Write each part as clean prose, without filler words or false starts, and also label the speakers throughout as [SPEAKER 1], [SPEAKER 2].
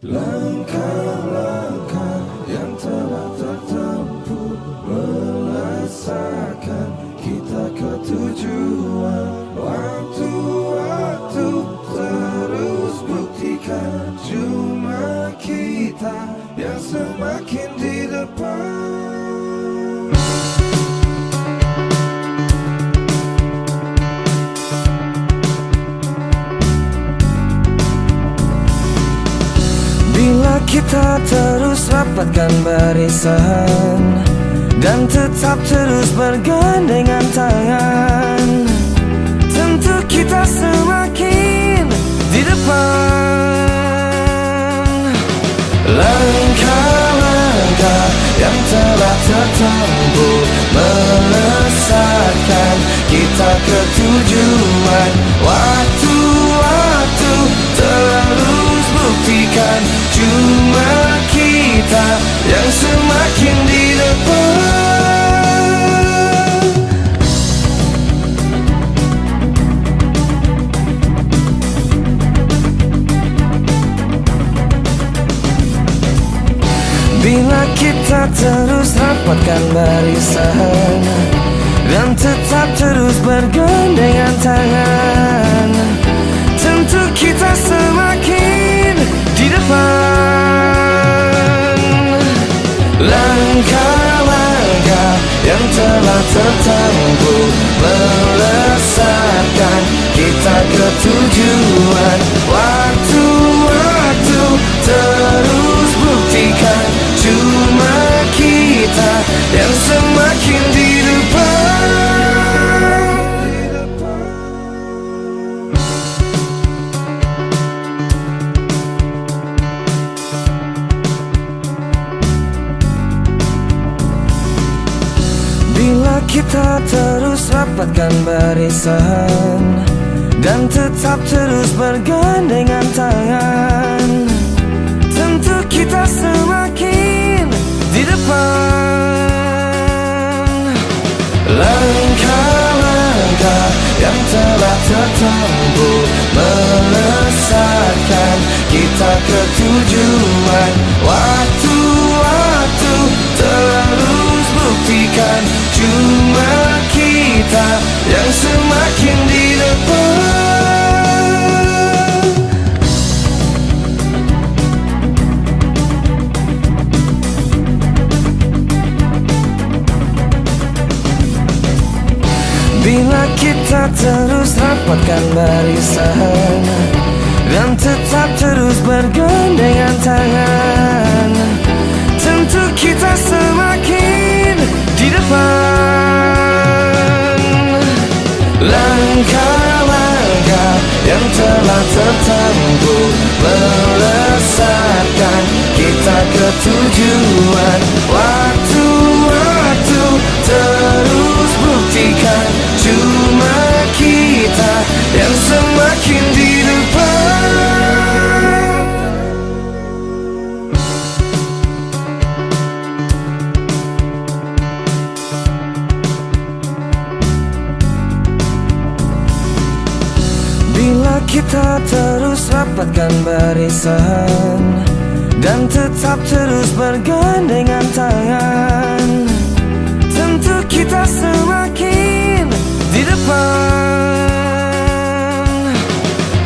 [SPEAKER 1] Langkah-langkah yang telah tertempuh melesakan kita ke tujuan. Waktu-waktu terus buktikan cuma kita yang semakin di depan. Bila kita terus rapatkan barisan dan tetap terus bergandengan tangan, tentu kita semakin di depan. Langkah-langkah yang telah tertempuh melesatkan kita ke tujuan. Waktu-waktu terus buktikan cuma kita yang semakin di depan. Bila kita terus rapatkan barisan dan tetap terus bergandengan tangan, tentu kita semakin di depan. Langkah-langkah yang telah tertempuh melesatkan kita ke tujuan. Waktu-waktu terus buktikan cuma kita yang semakin di depan. Bila kita terus rapatkan barisan dan tetap terus bergandengan tangan, tentu kita semakin di depan. Langkah-langkah yang telah tertempuh melesatkan kita ke tujuan. Waktu-waktu terus buktikan cuma kita yang semakin di depan. Bila kita terus rapatkan barisan dan tetap terus bergandengan tangan, tentu kita semakin di depan. Langkah-langkah yang telah tertempuh melesatkan kita ke tujuan. Waktu-waktu terus buktikan cuma kita yang semakin di depan. Bila kita terus rapatkan barisan dan tetap terus bergandengan tangan, tentu kita semakin di depan.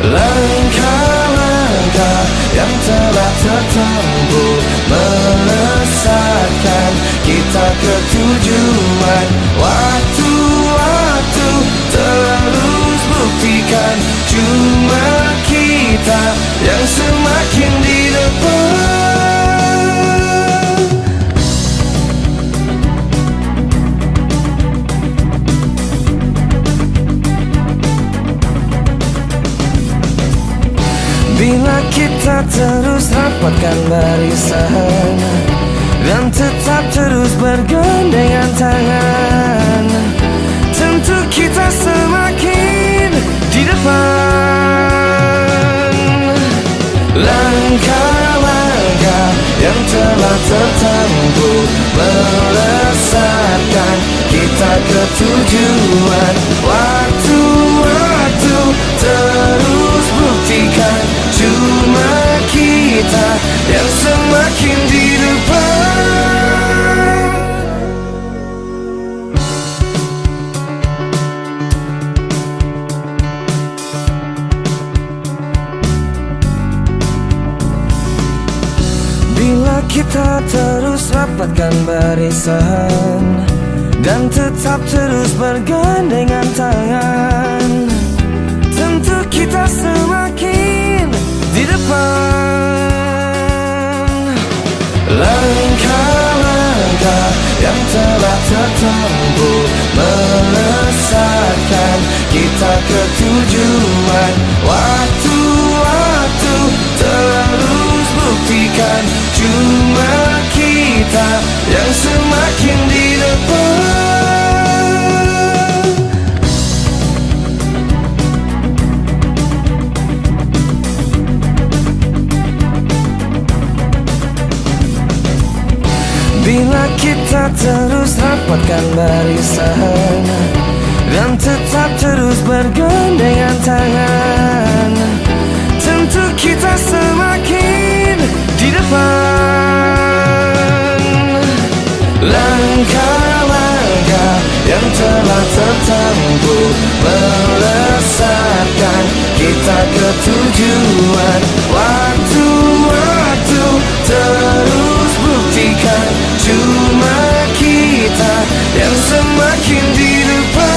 [SPEAKER 1] Langkah-langkah yang telah tertempuh melesatkan kita ke tujuan. Waktu-waktu terus buktikan cuma kita yang semakin di depan. Bila kita terus rapatkan barisan dan tetap terus bergandengan tangan, tentu kita semakin di depan. Langkah-langkah yang telah tertempuh melesatkan kita ke tujuan. Waktu-waktu terus buktikan cuma kita rapatkan barisan dan tetap terus bergandengan tangan. Tentu kita semakin di depan. Langkah-langkah yang telah tertempuh melesatkan kita ke tujuan. Waktu-waktu terus buktikan cuma kita yang semakin di depan. Bila kita terus rapatkan barisan dan tetap terus bergandengan tangan, tentu kita semakin di depan. Langkah-langkah yang telah tertempuh melesatkan kita ke tujuan. Waktu-waktu terus buktikan cuma kita yang semakin di depan.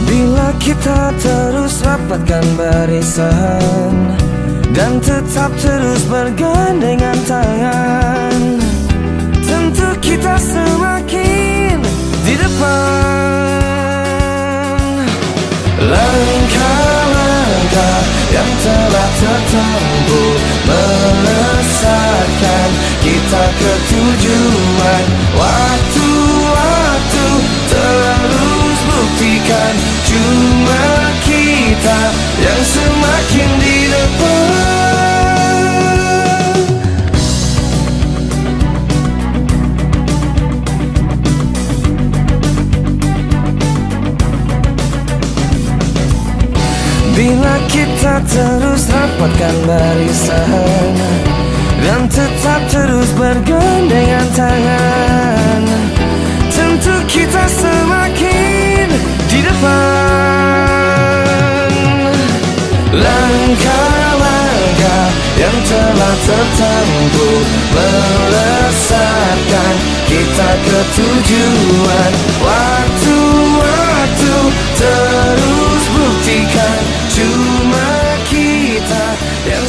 [SPEAKER 1] Bila kita terus rapatkan barisan dan tetap terus bergandengan tangan, tentu kita semakin di depan. Langkah-langkah yang telah tertempuh melesatkan kita ke tujuan. Waktu-waktu terus buktikan cuma kita yang semakin di depan. Bila kita terus rapatkan barisan dan tetap terus bergandengan tangan, tentu kita semakin di depan. Langkah-langkah yang telah tertempuh melesatkan kita ke tujuan. Waktu-waktu terus buktikan cuma kita yang